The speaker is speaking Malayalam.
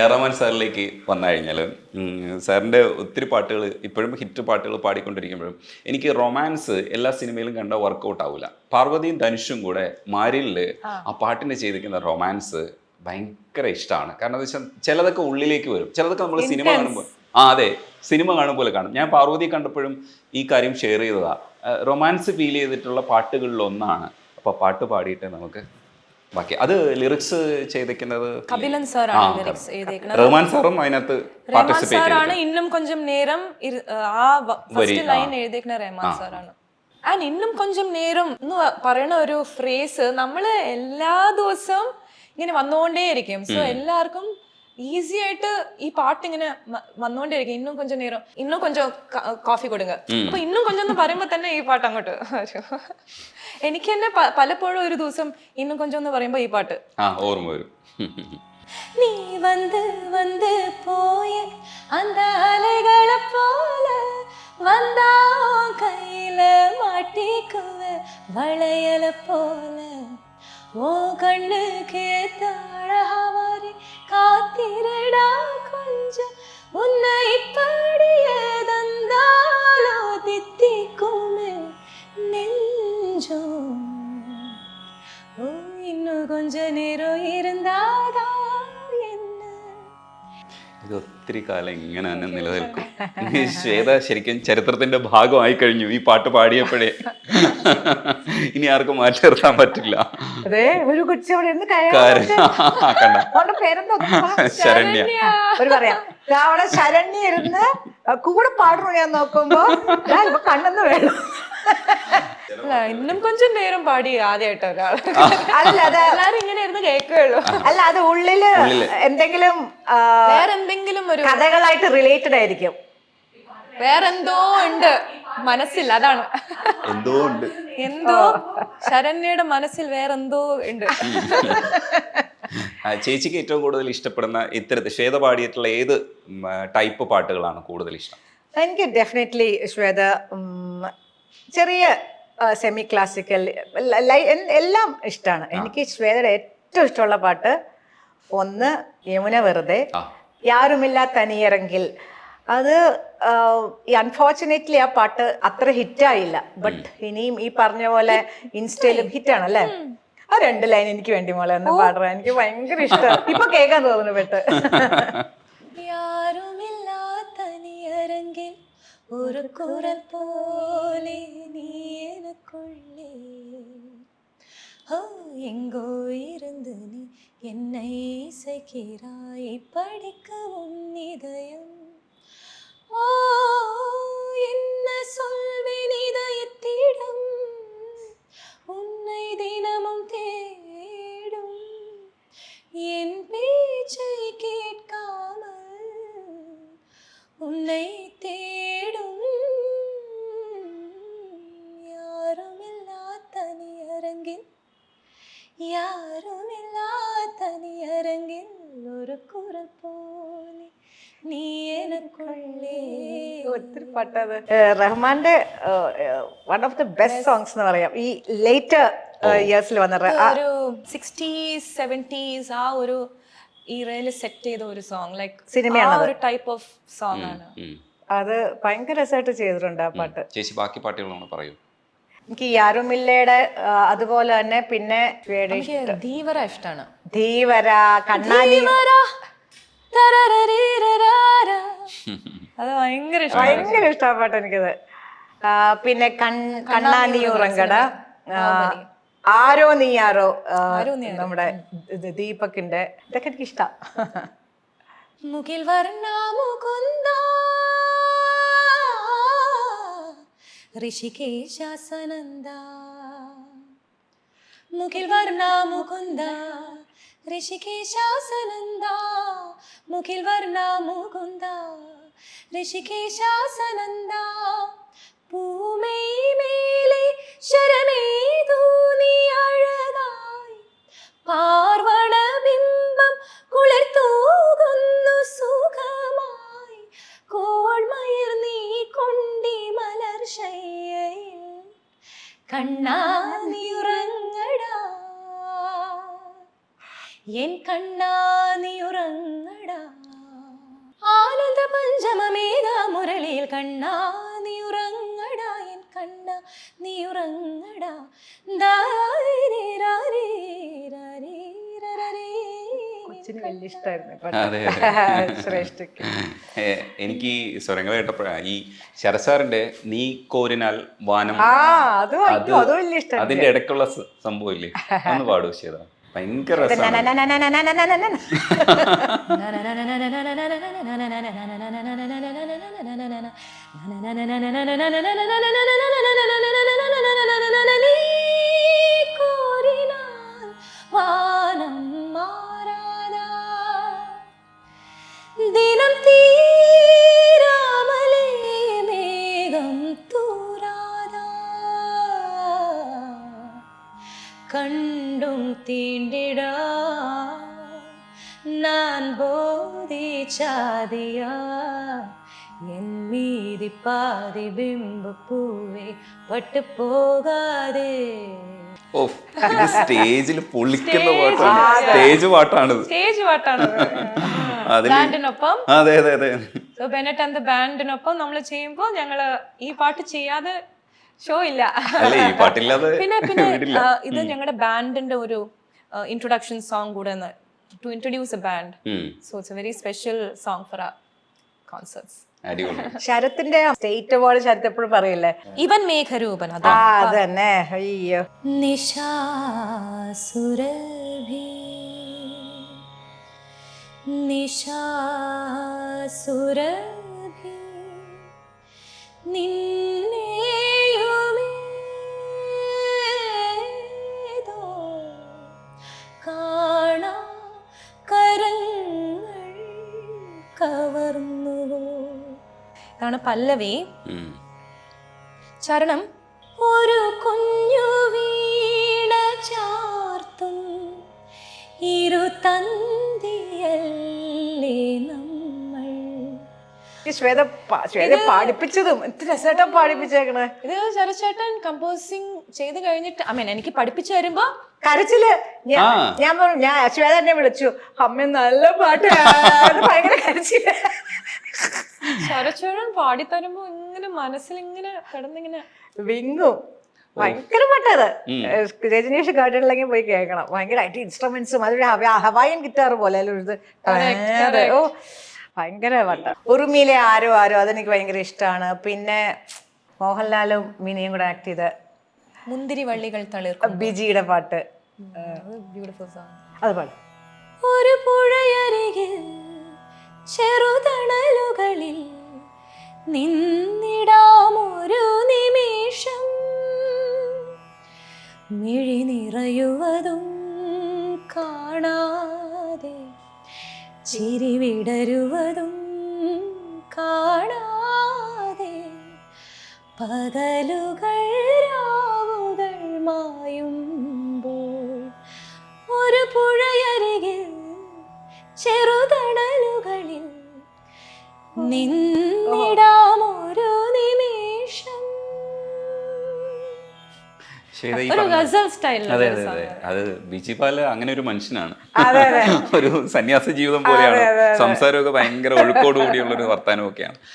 റഹ്മാൻ സാറിലേക്ക് വന്നു കഴിഞ്ഞാൽ സാറിൻ്റെ ഒത്തിരി പാട്ടുകൾ ഇപ്പോഴും ഹിറ്റ് പാട്ടുകൾ പാടിക്കൊണ്ടിരിക്കുമ്പോഴും എനിക്ക് റൊമാൻസ് എല്ലാ സിനിമയിലും കണ്ട വർക്കൗട്ട് ആവില്ല. പാർവതിയും ധനുഷും കൂടെ മാരിലിൽ ആ പാട്ടിന് ചെയ്തിരിക്കുന്ന റൊമാൻസ് ഭയങ്കര ഇഷ്ടമാണ്. കാരണം എന്താ വെച്ചാൽ ചിലതൊക്കെ ഉള്ളിലേക്ക് വരും, ചിലതൊക്കെ നമ്മൾ സിനിമ കാണുമ്പോൾ അതെ സിനിമ കാണുമ്പോൾ കാണും. ഞാൻ പാർവതി കണ്ടപ്പോഴും ഈ കാര്യം ഷെയർ ചെയ്തതാ. റൊമാൻസ് ഫീൽ ചെയ്തിട്ടുള്ള പാട്ടുകളിൽ ഒന്നാണ്. അപ്പോൾ പാട്ട് പാടിയിട്ട് നമുക്ക് ബാക്കി അത് ലിറിക്സ് ചെയ്തിരിക്കുന്നത് കപിലൻ സാറാണ് ലിറിക്സ് എഴുതിയിരിക്കുന്നത്. റഹ്മാൻ സാറും അതിനകത്ത് പാർട്ടിസിപ്പേറ്റ് സാറാണ്. ഇന്നും കൊഞ്ചം നേരം ആ ഫസ്റ്റ് ലൈൻ എഴുതിയിരിക്കുന്ന റഹ്മാൻ സാറാണ്. ആൻഡ് ഇന്നും കൊഞ്ചം നേരം എന്ന് പറയുന്ന ഒരു ഫ്രേസ് നമ്മള് എല്ലാ ദിവസവും ഇങ്ങനെ വന്നുകൊണ്ടേയിരിക്കും. സോ എല്ലാവർക്കും ഈസി ആയിട്ട് ഈ പാട്ട് ഇങ്ങനെ വന്നുകൊണ്ടേയിരിക്കും. ഇന്നും കൊഞ്ചം നേരം, ഇന്നും കൊഞ്ചം കോഫി കൊടുങ്ക, അപ്പൊ ഇന്നും കൊഞ്ചം എന്ന് പറയുമ്പോ തന്നെ ഈ പാട്ട് അങ്ങോട്ട് എനിക്ക് തന്നെ പലപ്പോഴും ഒരു ദിവസം ഇന്നും കൊഞ്ചം എന്ന് പറയുമ്പോ ഈ പാട്ട് ഓർമ്മ വരും. നീ വന്ന് വന്ന് പോയ அந்த அலைகளை போல வந்தா கையில மாட்டிக்குவ வளையல போல ஓ கண்ணுக்கு தாழாவாரி காத்திரடா கொஞ்சம் உன்னை இப்படியே தந்தாலோ தித்திக்குமே நெஞ்சோ ஓ இன்னும் கொஞ்ச நேரம் இருந்தாதா என்ன. ഇത് ഒത്തിരി കാലം ഇങ്ങനെ തന്നെ നിലനിൽക്കും. ശ്വേത ശരിക്കും ചരിത്രത്തിന്റെ ഭാഗമായി കഴിഞ്ഞു ഈ പാട്ട് പാടിയപ്പോഴേ. ഇനി ആർക്കും മാറ്റി നിർത്താൻ പറ്റില്ല. ഒരു കൊച്ചു ശരണ്യ അവിടെ ശരണ്യ ഇരുന്ന് കൂടെ പാടുന്നു. ഞാൻ നോക്കുമ്പോ കണ്ണെന്ന് വേണം. ഇന്നും കൊഞ്ചം നേരം പാടി ആദ്യമായിട്ട് ഒരാൾ. അല്ല അത് എല്ലാരും ഇങ്ങനെ ഇരുന്ന് കേൾക്കുകയുള്ളൂ. അല്ല അത് ഉള്ളില് എന്തെങ്കിലും വേറെന്തെങ്കിലും ഒരു കഥകളായിട്ട് റിലേറ്റഡ് ആയിരിക്കും. വേറെന്തോ ഉണ്ട് മനസ്സിൽ, അതാണ് എന്തോ ഉണ്ട്, എന്തോ ശരണ്യയുടെ മനസ്സിൽ വേറെന്തോ ഉണ്ട്. ചേച്ചിക്ക് ഏറ്റവും കൂടുതൽ ഇഷ്ടപ്പെടുന്ന ഇത്തരത്തിൽ ശ്വേത പാടിയിട്ടുള്ള ഏത് ടൈപ്പ് പാട്ടുകളാണ് കൂടുതൽ ഇഷ്ടം? എനിക്ക് ഡെഫിനറ്റ്ലി ശ്വേത ചെറിയ സെമി ക്ലാസിക്കൽ എല്ലാം ഇഷ്ടമാണ്. എനിക്ക് ശ്വേതയുടെ ഏറ്റവും ഇഷ്ടമുള്ള പാട്ട് ഒന്ന് യമുന വെറുതെ, യാരുമില്ല തനിയിറങ്കിൽ. അത് അൺഫോർച്ചുനേറ്റ്ലി ആ പാട്ട് അത്ര ഹിറ്റായില്ല. ബട്ട് ഇനിയും ഈ പറഞ്ഞ പോലെ ഇൻസ്റ്റയിലും ഹിറ്റാണല്ലേ. ആ 2 ലൈൻ എനിക്ക് വേണ്ടി മോളെ ഒന്ന് പാടുക. എനിക്ക് ഭയങ്കര ഇഷ്ടം. ഇപ്പൊ കേൾക്കാൻ തോന്നുന്നു പെട്ട്. യാരുമില്ല തനിയിറങ്കിൽ ഒരു കുരൽ പോലെ നീ எனக்குள்ளே எங்கோ இருந்து நீ என்னை இசைக்கிறாய் படிக்க உன் இதயம். ஓ என்ன சொல்வேன் இதயத்திடம் உன்னை தினமும் தேடும் என் பேச்சை கேட்காமல் உன்னை தேடும் யாருமில்லா தனியரங்கில் யாருமில்லா தனியரங்கில் ஒரு குரல் പോലെ നീ எனக்குள்ளே. ഒത്തിരി പാട്ടത് റഹ്മാന്റെ one of the best songs എന്ന് പറയാം. ഈ ലേറ്റർ ഇയേഴ്സിൽ വന്ന ഒരു 60s 70s ആ ഒരു ഈറയിൽ സെറ്റ് ചെയ്ത ഒരു സോങ്, ലൈക്ക് സിനിമയാണ്, ഒരു ടൈപ്പ് ഓഫ് സോങ് ആണ്. അത് ഭയങ്കര രസമായിട്ട് ചെയ്തിട്ടുണ്ട് ആ പാട്ട്. ചേച്ചി ബാക്കി പാട്ടുകളാണ് പറയൂ. എനിക്ക് യാരുമില്ലയുടെ അതുപോലെ തന്നെ പിന്നെ ധീവര ഇഷ്ടമാണ്. ധീവര, കണ്ണാടി, അത് ഭയങ്കര ഇഷ്ടമാണ് പാട്ട് എനിക്കത്. പിന്നെ കണ്ണാനി ഉറങ്ങട, ആരോ നീ ആരോ, നമ്മുടെ ദീപകിന്റെ, ഇതൊക്കെ എനിക്ക് ഇഷ്ടം. മുകിൽ വർണ്ണ മുകുന്ദ ഋഷികേശാസനന്ദ, മുകിൽ വർണ്ണ മുകുന്ദ ഋഷികേശാസനന്ദ, മുകിൽ വർണ്ണ മുകുന്ദ ഋഷികേശാസനന്ദ. പൂമൈ മേലെ ശരമേതു നീ അഴകായി പാർവണ ബിംബം കുളിർത്തൂകുന്നു സുഖമായി കോൾമയിർ നീ കൊണ്ടി മലർ ശയ്യയിൽ കണ്ണാ നീ ഉറങ്ങടാ എൻ കണ്ണാ നീ ഉറങ്ങടാ. കണ്ണാ നീ ഉറങ്ങടാ എൻ കണ്ണാ നീ ഉറങ്ങടാ ദാരി രാരി രാരി രാരി. കൊച്ചിന് വലിയ ഇഷ്ടമായിരുന്നു അതെ, ശ്രേഷ്ഠയ്ക്ക്. എനിക്ക് ഈ സ്വരങ്ങൾ കേട്ടപ്പോഴാണ് ഈ ശരസാറിന്റെ നീ കോരിനാൽ വാനം, അതും അത് അതും വലിയ ഇഷ്ടം. അതിന്റെ ഇടയ്ക്കുള്ള സംഭവം ഇല്ലേ, ഒന്ന് പാടുക ചെയ്താ ഭയങ്കര രസമാണ്. ദിനം തീരാമലേ മേഘം തൂരാതാ കണ്ടും തീണ്ടിടാ ഞാൻ ബോധിച്ചാതിയാ എൻ മീതി പാതി ബിംബപ്പൂവേ പട്ടു പോകാതെ. ഓ, ഇത് സ്റ്റേജിൽ പൊളിക്കുന്ന പാട്ടാണ്, സ്റ്റേജ് പാട്ടാണിത്. സ്റ്റേജ് പാട്ടാണ് അതില് ബാൻഡിനൊപ്പം. അതെ അതെ അതെ. സോ ബെനറ്റ് ആൻഡ് ദ ബാൻഡിനൊപ്പം നമ്മൾ ചെയ്യുമ്പോൾ ഞങ്ങള് ഈ പാട്ട് ചെയ്യാതെ ഷോ ഇല്ല. അല്ലേ, ഈ പാട്ടില്ലാതെ പിന്നെ ഇത് ഞങ്ങളുടെ ബാൻഡിന്റെ ഒരു ഇൻട്രൊഡക്ഷൻ സോങ് കൂടെ to introduce a band. So it's a very special song for our concerts. അടിപൊളി. ശരത്തിന്റെ സ്റ്റേറ്റ് അവാർഡ് ശരത്ത് എപ്പോഴും പറയില്ലേ, ഇവൻ മേഘരൂപൻ. അതന്നെ. അയ്യോ, നിശാസുരഭി നിശാസുരഭി നിന്നെയുമേതോ കാണാ കരങ്ങൾ കവർന്നുവോ. ഇതാണ് പല്ലവി. ചരണം ഒരു കുഞ്ഞു വീണ ചാർത്തും ഇരുതന്തിയല്ലേ നമ്മൾ. ശ്വേത പാടിപ്പിച്ചതും എത്ര രസമായിട്ടാ പാടിപ്പിച്ചേക്കണേ. ഇത് ശരച്ചേട്ടൻ കമ്പോസിങ് ചെയ്ത് കഴിഞ്ഞിട്ട് എനിക്ക് പഠിപ്പിച്ചു തരുമ്പോ കരച്ചില്. ഞാൻ പറഞ്ഞു, ഞാൻ ശ്വേത എന്നെ വിളിച്ചു, അമ്മ നല്ല പാട്ട്, ഭയങ്കര കരച്ചില്. ശരച്ചേട്ടൻ പാടിത്തരുമ്പോ ഇങ്ങനെ മനസ്സിൽ ഇങ്ങനെ കിടന്നിങ്ങനെ വിങ്ങും. ഭയങ്കര പാട്ടത്. രജനീഷ് കേട്ടിട്ടില്ലെങ്കിൽ പോയി കേൾക്കണം. ഭയങ്കരമായിട്ട് ഇൻസ്ട്രുമെന്റ്സും അതൊരു ഹവായൻ ഗിറ്റാർ പോലെ ഇത്. ഓ, ഭയങ്കര പാട്ട്. ഉറുമിയിലെ ആരോ ആരോ അതെനിക്ക് ഭയങ്കര ഇഷ്ടമാണ്. പിന്നെ മോഹൻലാലും മിനിയും കൂടെ ആക്ട് ചെയ്ത മുന്തിരി വള്ളികൾ തളിർ ബിജിയുടെ പാട്ട്, ബ്യൂട്ടിഫുൾ സോങ്. അത് പാടും. ഒരു പുഴയരികിൽ ചെറുതണലുകളിൽ നിന്നിടാമൊരു നിമിഷം മിഴി നിറയുവതും കാണാതെ ചിരി വിടരുവതും കാണാതെ പകലുകൾ രാവുകൾ മായുമ്പോൾ ഒരു പുഴയരികിൽ ചെറുതണലുകളിൽ നിന്നിടാമൊരു നിമിഷം. ഒരു ഗസൽ സ്റ്റൈലിൽ. അതെ അതെ അതെ. അത് ബിജിപാല് അങ്ങനെ ഒരു മനുഷ്യനാണ്. ഒരു സന്യാസ ജീവിതം പോലെയാണ്. സംസാരമൊക്കെ ഭയങ്കര ഒഴുക്കോടുകൂടിയുള്ള ഒരു വർത്താനമൊക്കെയാണ്.